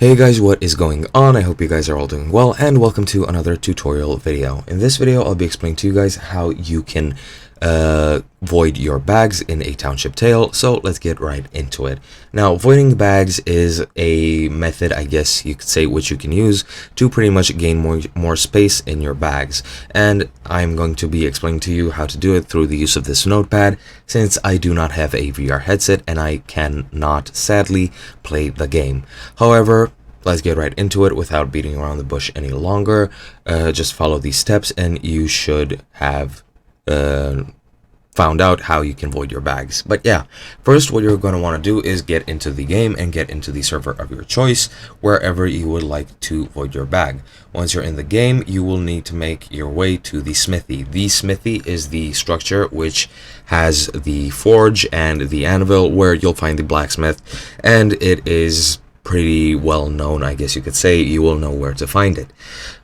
Hey guys, what is going on? I hope you guys are all doing well, and welcome to another tutorial video. In this video, I'll be explaining to you guys how you can void your bags in a Township tale, so let's get right into it. Now, voiding bags is a method, I guess you could say, which you can use to pretty much gain more space in your bags, and I'm going to be explaining to you how to do it through the use of this notepad, since I do not have a VR headset and I cannot, sadly, play the game. However, let's get right into it without beating around the bush any longer. Just follow these steps and you should have found out how you can void your bags. But yeah, first what you're going to want to do is get into the game and get into the server of your choice, wherever you would like to void your bag. Once you're in the game, you will need to make your way to the smithy. The smithy is the structure which has the forge and the anvil, where you'll find the blacksmith, and it is pretty well known, I guess you could say. You will know where to find it.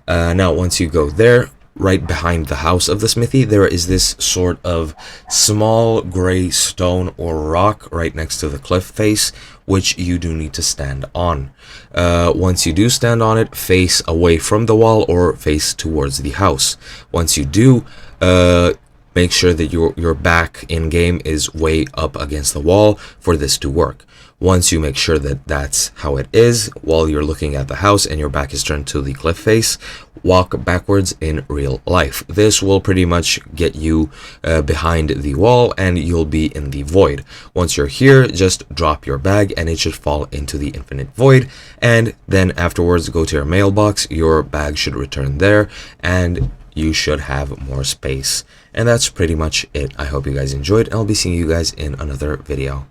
Now, once you go there, right behind the house of the smithy, there is this sort of small gray stone or rock right next to the cliff face, which you do need to stand on. Once you do stand on it, face away from the wall or face towards the house. Once you do, make sure that your back in game is way up against the wall for this to work. Once you make sure that that's how it is, while you're looking at the house and your back is turned to the cliff face, walk backwards in real life. This will pretty much get you behind the wall and you'll be in the void. Once you're here, just drop your bag and it should fall into the infinite void, and then afterwards go to your mailbox. Your bag should return there and you should have more space. And that's pretty much it. I hope you guys enjoyed, and I'll be seeing you guys in another video.